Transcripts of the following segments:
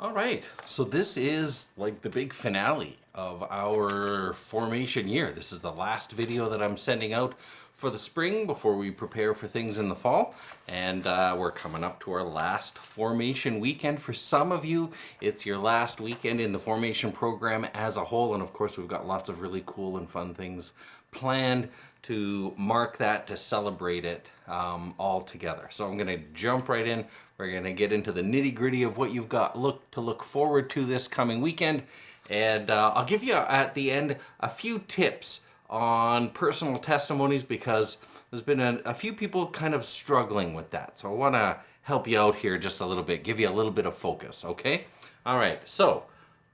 All right, so this is like the big finale of our formation year. This is the last video that I'm sending out for the spring before we prepare for things in the fall. And we're coming up to our last formation weekend. For some of you, it's your last weekend in the formation program as a whole. And of course, we've got lots of really cool and fun things planned to mark that, to celebrate it all together. So I'm going to jump right in. We're going to get into the nitty-gritty of what you've got to look forward to this coming weekend. And I'll give you at the end a few tips on personal testimonies, because there's been a few people kind of struggling with that. So I want to help you out here just a little bit, give you a little bit of focus, okay? All right, so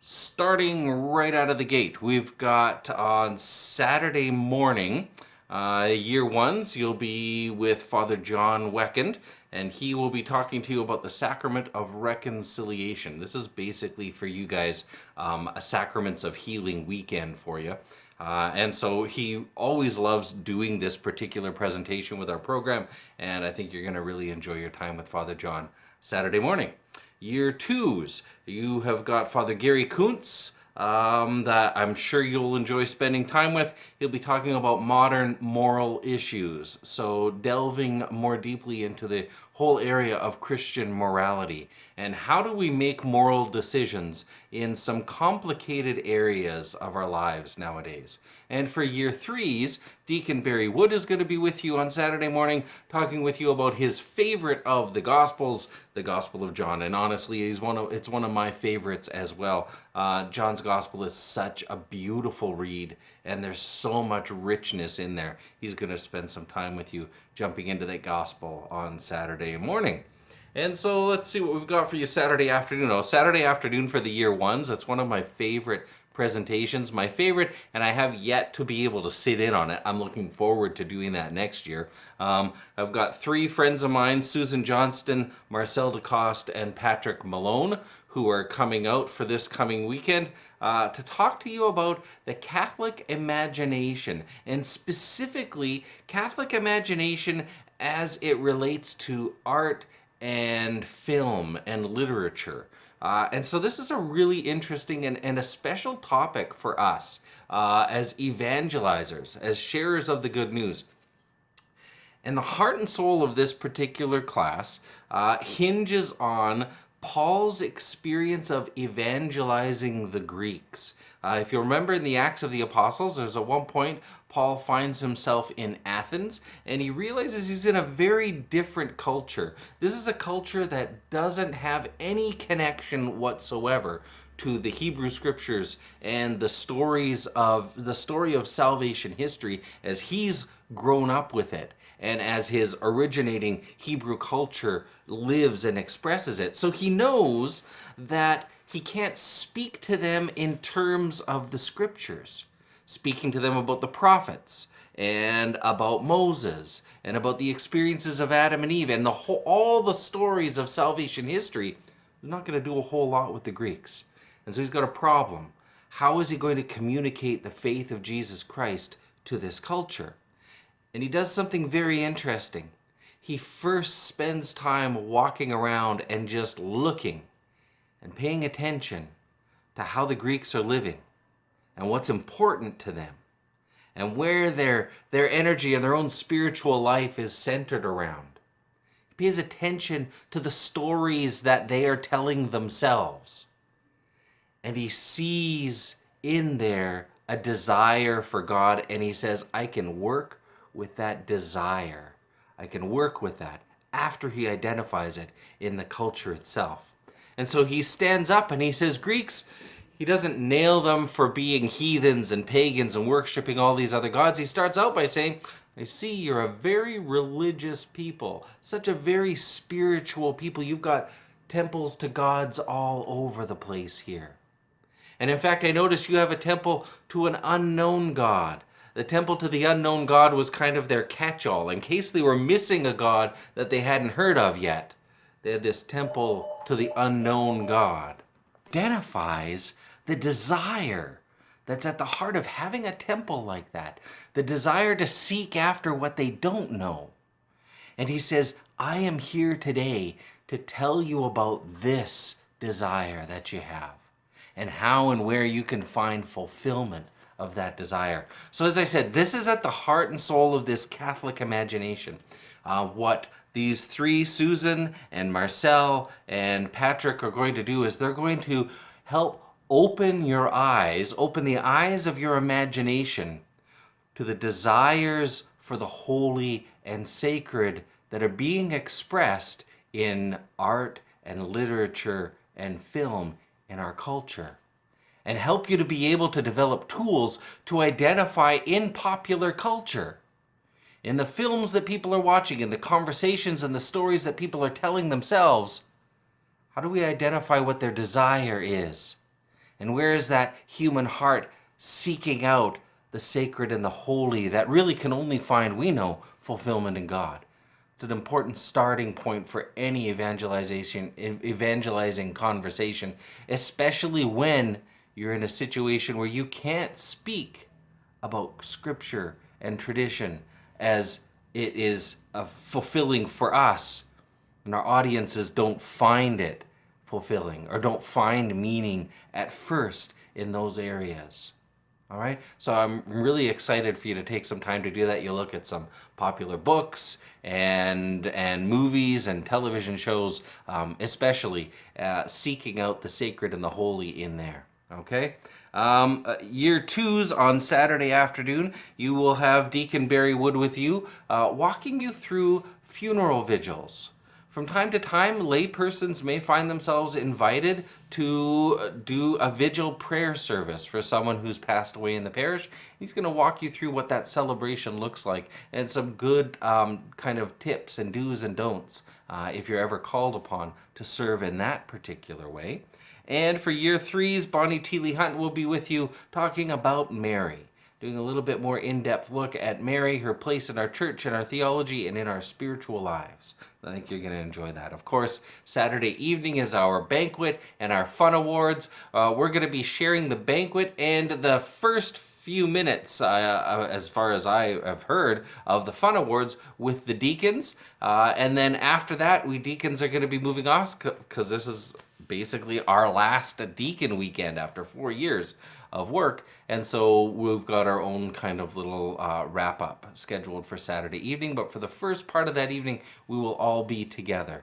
starting right out of the gate, we've got on Saturday morning, year ones, you'll be with Father John Weckend, and he will be talking to you about the Sacrament of Reconciliation. This is basically for you guys a Sacraments of Healing weekend for you. And so he always loves doing this particular presentation with our program, and I think you're going to really enjoy your time with Father John Saturday morning. Year twos, you have got Father Gary Kuntz, that I'm sure you'll enjoy spending time with. He'll be talking about modern moral issues, so delving more deeply into the whole area of Christian morality and how do we make moral decisions in some complicated areas of our lives nowadays. And for year threes, Deacon Barry Wood is going to be with you on Saturday morning, talking with you about his favorite of the Gospels, the Gospel of John. And honestly, it's one of my favorites as well. John's Gospel is such a beautiful read, and there's so much richness in there. He's going to spend some time with you jumping into that Gospel on Saturday morning. And so let's see what we've got for you Saturday afternoon. Oh, Saturday afternoon for the year ones. That's one of my favorite presentations, my favorite, and I have yet to be able to sit in on it. I'm looking forward to doing that next year. I've got three friends of mine, Susan Johnston, Marcel DeCoste, and Patrick Malone, who are coming out for this coming weekend to talk to you about the Catholic imagination, and specifically Catholic imagination as it relates to art and film and literature. And so this is a really interesting and a special topic for us as evangelizers, as sharers of the good news. And the heart and soul of this particular class hinges on Paul's experience of evangelizing the Greeks. If you remember in the Acts of the Apostles, there's at one point Paul finds himself in Athens, and he realizes he's in a very different culture. This is a culture that doesn't have any connection whatsoever to the Hebrew scriptures and the story of salvation history as he's grown up with it, and as his originating Hebrew culture lives and expresses it. So he knows that he can't speak to them in terms of the scriptures, speaking to them about the prophets and about Moses and about the experiences of Adam and Eve and all the stories of salvation history. He's not going to do a whole lot with the Greeks. And so he's got a problem. How is he going to communicate the faith of Jesus Christ to this culture? And he does something very interesting. He first spends time walking around and just looking and paying attention to how the Greeks are living and what's important to them and where their energy and their own spiritual life is centered around. He pays attention to the stories that they are telling themselves. And he sees in there a desire for God, and he says, I can work with that desire. I can work with that after he identifies it in the culture itself. And so he stands up and he says, Greeks, he doesn't nail them for being heathens and pagans and worshiping all these other gods. He starts out by saying, I see you're a very religious people, such a very spiritual people. You've got temples to gods all over the place here. And in fact, I noticed you have a temple to an unknown God. The temple to the unknown God was kind of their catch-all in case they were missing a God that they hadn't heard of yet. They had this temple to the unknown God. Identifies the desire that's at the heart of having a temple like that. The desire to seek after what they don't know. And he says, I am here today to tell you about this desire that you have, and how and where you can find fulfillment of that desire. So as I said, this is at the heart and soul of this Catholic imagination. What these three, Susan and Marcel and Patrick, are going to do is they're going to help open your eyes, open the eyes of your imagination to the desires for the holy and sacred that are being expressed in art and literature and film in our culture, and help you to be able to develop tools to identify in popular culture, in the films that people are watching, in the conversations and the stories that people are telling themselves. How do we identify what their desire is? And where is that human heart seeking out the sacred and the holy that really can only find, we know, fulfillment in God? It's an important starting point for any evangelizing conversation, especially when you're in a situation where you can't speak about scripture and tradition as it is fulfilling for us, and our audiences don't find it fulfilling or don't find meaning at first in those areas. All right, so I'm really excited for you to take some time to do that. You'll look at some popular books and movies and television shows, especially seeking out the sacred and the holy in there. Okay, year twos on Saturday afternoon, you will have Deacon Barry Wood with you, walking you through funeral vigils. From time to time, laypersons may find themselves invited to do a vigil prayer service for someone who's passed away in the parish. He's going to walk you through what that celebration looks like and some good kind of tips and do's and don'ts if you're ever called upon to serve in that particular way. And for year threes, Bonnie Teely Hunt will be with you talking about Mary, doing a little bit more in-depth look at Mary, her place in our church, in our theology, and in our spiritual lives. I think you're going to enjoy that. Of course, Saturday evening is our banquet and our fun awards. We're going to be sharing the banquet and the first few minutes, as far as I have heard, of the fun awards with the deacons. And then after that, we deacons are going to be moving off because this is basically our last deacon weekend after 4 years of work, and so we've got our own kind of little wrap up scheduled for Saturday evening. But for the first part of that evening, we will all be together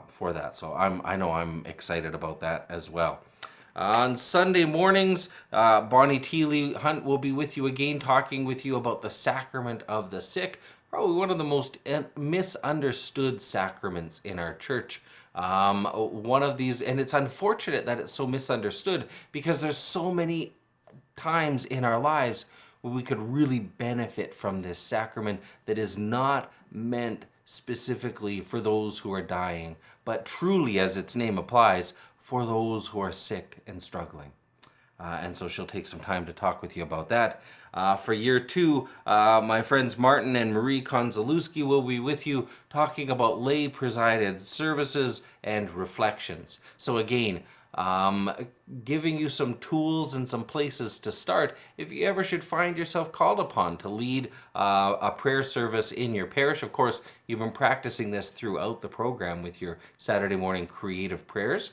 for that. So I know I'm excited about that as well. On Sunday mornings, Bonnie Teely Hunt will be with you again, talking with you about the sacrament of the sick, probably one of the most misunderstood sacraments in our church. One of these, and it's unfortunate that it's so misunderstood because there's so many times in our lives where we could really benefit from this sacrament that is not meant specifically for those who are dying, but truly, as its name applies, for those who are sick and struggling. And so she'll take some time to talk with you about that. For year two, my friends Martin and Marie Konzalewski will be with you talking about lay presided services and reflections. So again, giving you some tools and some places to start if you ever should find yourself called upon to lead a prayer service in your parish. Of course, you've been practicing this throughout the program with your Saturday morning creative prayers,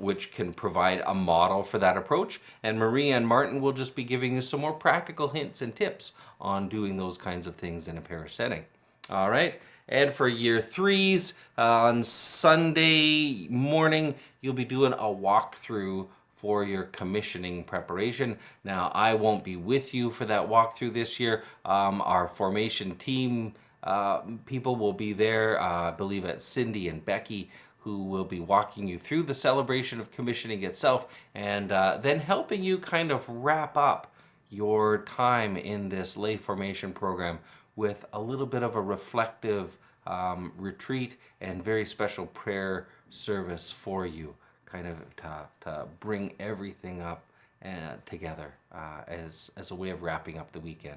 which can provide a model for that approach. And Marie and Martin will just be giving you some more practical hints and tips on doing those kinds of things in a parish setting. All right. And for year threes, on Sunday morning, you'll be doing a walkthrough for your commissioning preparation. Now, I won't be with you for that walkthrough this year. Our formation team people will be there, I believe it's Cindy and Becky, who will be walking you through the celebration of commissioning itself and then helping you kind of wrap up your time in this lay formation program with a little bit of a reflective retreat and very special prayer service for you, kind of to bring everything up together as a way of wrapping up the weekend.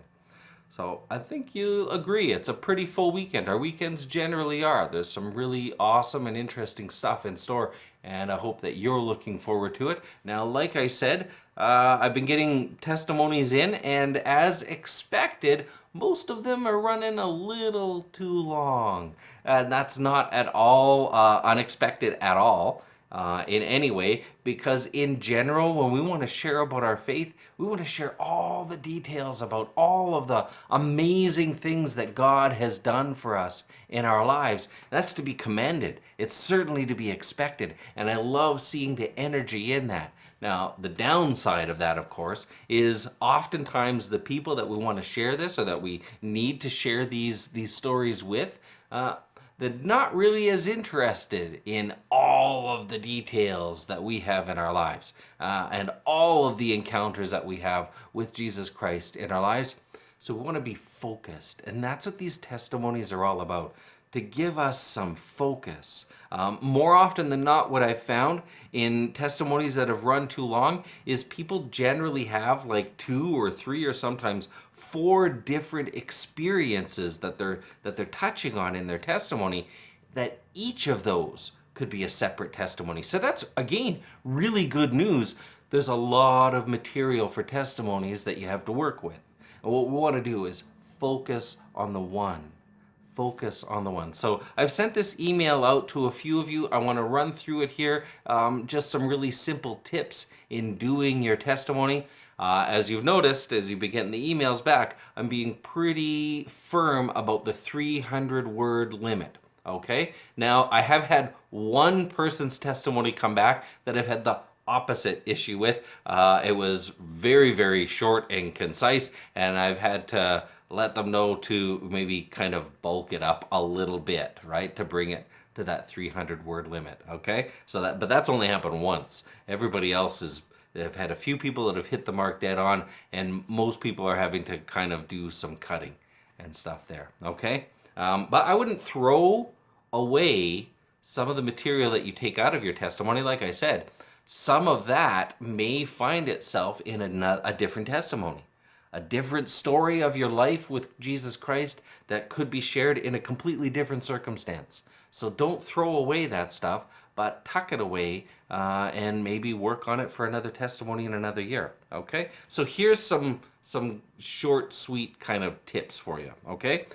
So I think you agree, it's a pretty full weekend. Our weekends generally are. There's some really awesome and interesting stuff in store, and I hope that you're looking forward to it. Now, like I said, I've been getting testimonies in, and as expected, most of them are running a little too long. And that's not at all unexpected at all. in any way, because in general, when we want to share about our faith, we want to share all the details about all of the amazing things that God has done for us in our lives. That's to be commended. It's certainly to be expected, and I love seeing the energy in that. Now, the downside of that, of course, is oftentimes the people that we want to share this, or that we need to share these stories with, they're not really as interested in all of the details that we have in our lives, and all of the encounters that we have with Jesus Christ in our lives. So we want to be focused, and that's what these testimonies are all about, to give us some focus. More often than not, what I've found in testimonies that have run too long is people generally have like 2 or 3 or sometimes 4 different experiences that they're touching on in their testimony, that each of those could be a separate testimony. So that's, again, really good news. There's a lot of material for testimonies that you have to work with. And what we want to do is focus on the one. Focus on the one. So I've sent this email out to a few of you. I want to run through it here. Just some really simple tips in doing your testimony. As you've noticed, as you've been getting the emails back, I'm being pretty firm about the 300-word limit. Okay? Now, I have had one person's testimony come back that I've had the opposite issue with. It was very, very short and concise, and I've had to let them know to maybe kind of bulk it up a little bit, right? To bring it to that 300-word limit, okay? But that's only happened once. Everybody else they've had a few people that have hit the mark dead on, and most people are having to kind of do some cutting and stuff there, okay? But I wouldn't throw away some of the material that you take out of your testimony. Like I said, some of that may find itself in a different testimony, a different story of your life with Jesus Christ that could be shared in a completely different circumstance. So don't throw away that stuff, but tuck it away and maybe work on it for another testimony in another year, okay? So here's some short, sweet kind of tips for you, okay?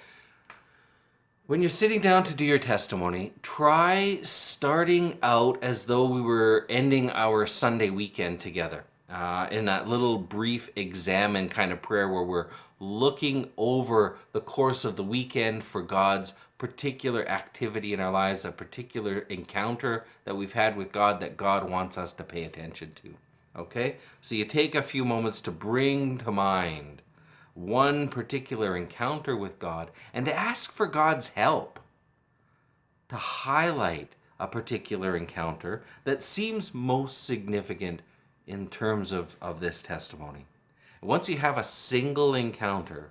When you're sitting down to do your testimony, try starting out as though we were ending our Sunday weekend together. In that little brief examine kind of prayer where we're looking over the course of the weekend for God's particular activity in our lives, a particular encounter that we've had with God that God wants us to pay attention to. Okay? So you take a few moments to bring to mind one particular encounter with God and to ask for God's help to highlight a particular encounter that seems most significant in terms of this testimony. Once you have a single encounter,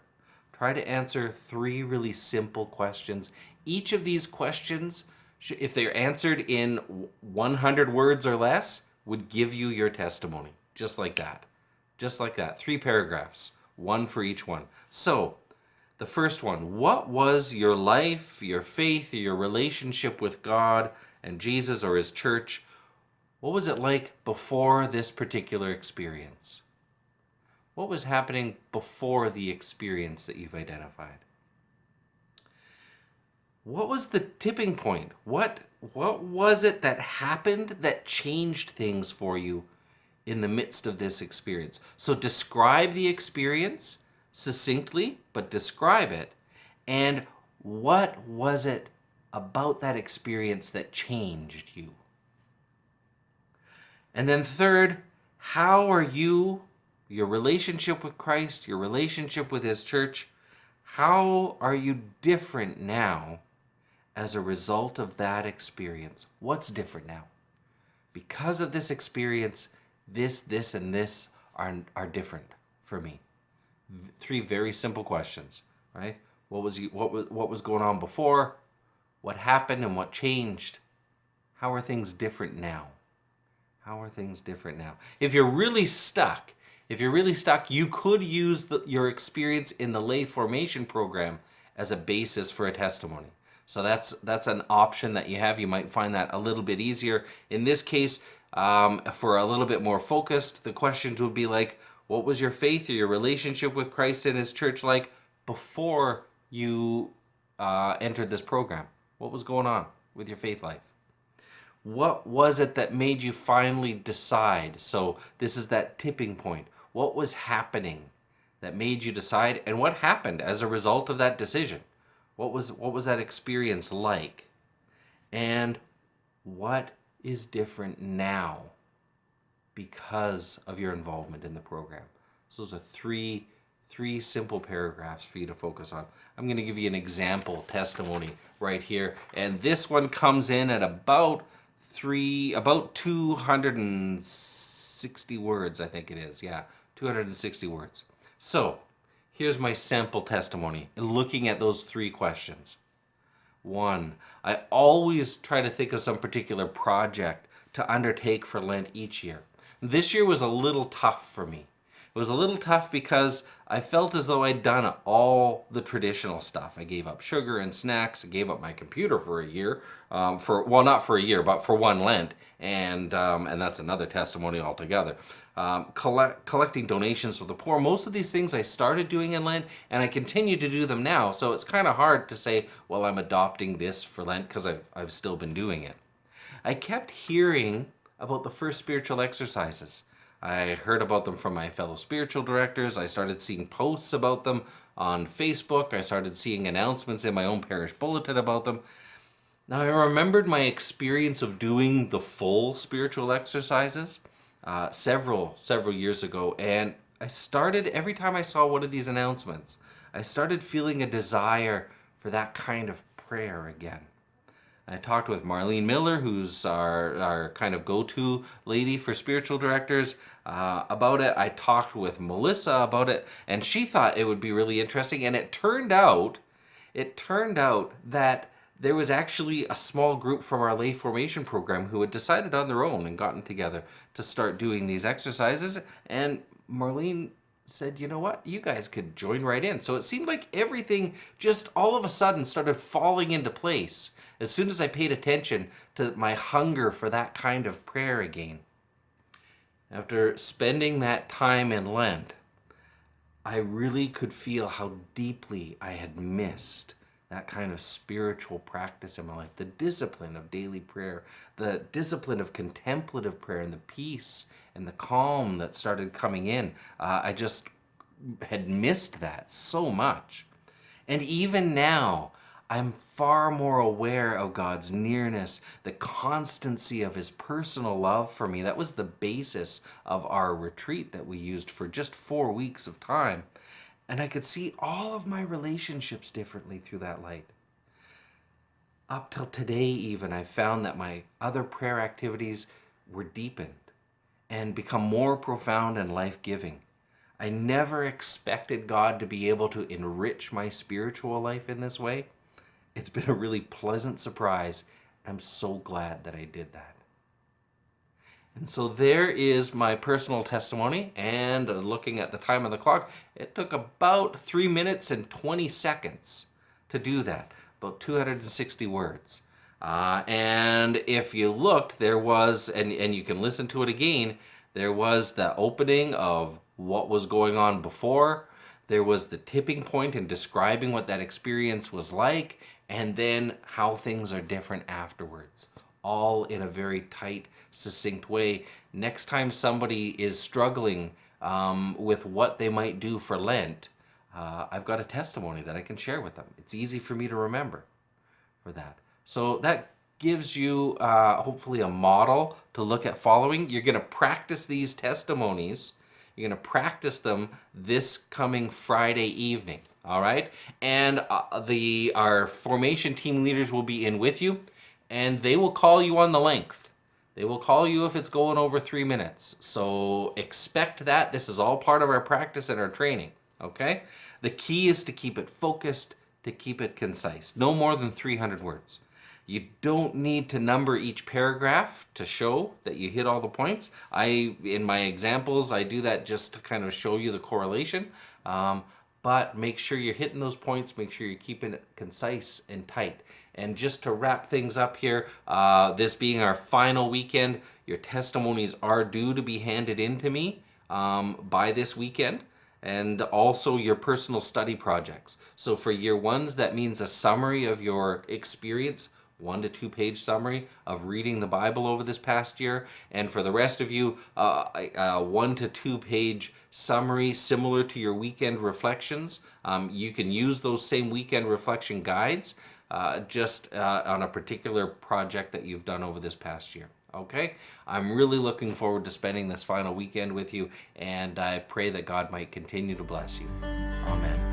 try to answer 3 really simple questions. Each of these questions, if they're answered in 100 words or less, would give you your testimony. Just like that. Just like that. 3 paragraphs, 1 for each one. So, the first one, what was your life, your faith, your relationship with God and Jesus or His church? What was it like before this particular experience? What was happening before the experience that you've identified? What was the tipping point? What was it that happened that changed things for you in the midst of this experience? So describe the experience succinctly, but describe it. And what was it about that experience that changed you? And then third, how are you, your relationship with Christ, your relationship with His church, how are you different now as a result of that experience? What's different now? Because of this experience, this, and this are different for me. 3 very simple questions, right? What was going on before? What happened and what changed? How are things different now? How are things different now? If you're really stuck, you could use your experience in the lay formation program as a basis for a testimony. So that's an option that you have. You might find that a little bit easier. In this case, for a little bit more focused, the questions would be like, what was your faith or your relationship with Christ and His church like before you entered this program? What was going on with your faith life? What was it that made you finally decide? So this is that tipping point. What was happening that made you decide, and what happened as a result of that decision? What was that experience like? And what is different now because of your involvement in the program? So those are three simple paragraphs for you to focus on. I'm going to give you an example testimony right here, and this one comes in at about 260 words, I think it is. Yeah, 260 words. So here's my sample testimony looking at those three questions. One, I always try to think of some particular project to undertake for Lent each year. This year was a little tough for me. It was a little tough because I felt as though I'd done all the traditional stuff. I gave up sugar and snacks. I gave up my computer for a year, not for a year, but for one Lent, and that's another testimony altogether. Collecting donations for the poor. Most of these things I started doing in Lent, and I continue to do them now. So it's kind of hard to say, well, I'm adopting this for Lent because I've still been doing it. I kept hearing about the first spiritual exercises. I heard about them from my fellow spiritual directors. I started seeing posts about them on Facebook. I started seeing announcements in my own parish bulletin about them. Now, I remembered my experience of doing the full spiritual exercises several years ago, and I started, every time I saw one of these announcements, I started feeling a desire for that kind of prayer again. I talked with Marlene Miller, who's our kind of go-to lady for spiritual directors, about it. I talked with Melissa about it, and she thought it would be really interesting. And it turned out that there was actually a small group from our lay formation program who had decided on their own and gotten together to start doing these exercises. And Marlene said, you know what, you guys could join right in. So it seemed like everything just all of a sudden started falling into place as soon as I paid attention to my hunger for that kind of prayer again. After spending that time in Lent, I really could feel how deeply I had missed that kind of spiritual practice in my life, the discipline of daily prayer, the discipline of contemplative prayer, and the peace and the calm that started coming in. I just had missed that so much. And even now, I'm far more aware of God's nearness, the constancy of his personal love for me. That was the basis of our retreat that we used for just 4 weeks of time. And I could see all of my relationships differently through that light. Up till today even, I found that my other prayer activities were deepened and become more profound and life-giving. I never expected God to be able to enrich my spiritual life in this way. It's been a really pleasant surprise. I'm so glad that I did that. And so there is my personal testimony, and looking at the time on the clock, it took about 3 minutes and 20 seconds to do that, about 260 words. And if you looked, there was, and you can listen to it again, there was the opening of what was going on before, there was the tipping point in describing what that experience was like, and then how things are different afterwards. All in a very tight, succinct way. Next time somebody is struggling with what they might do for Lent, I've got a testimony that I can share with them. It's easy for me to remember for that. So that gives you hopefully a model to look at following. You're going to practice these testimonies. You're going to practice them this coming Friday evening. All right? And our formation team leaders will be in with you, and they will call you on the length. They will call you if it's going over 3 minutes. So expect that. This is all part of our practice and our training. Okay? The key is to keep it focused, to keep it concise. No more than 300 words. You don't need to number each paragraph to show that you hit all the points. In my examples, I do that just to kind of show you the correlation. But make sure you're hitting those points. Make sure you're keeping it concise and tight. And just to wrap things up here, this being our final weekend, your testimonies are due to be handed in to me by this weekend, and also your personal study projects. So for year ones, that means a summary of your experience 1 to 2 page summary of reading the Bible over this past year. And for the rest of you, a 1 to 2 page summary similar to your weekend reflections. You can use those same weekend reflection guides just on a particular project that you've done over this past year. Okay, I'm really looking forward to spending this final weekend with you, and I pray that God might continue to bless you. Amen.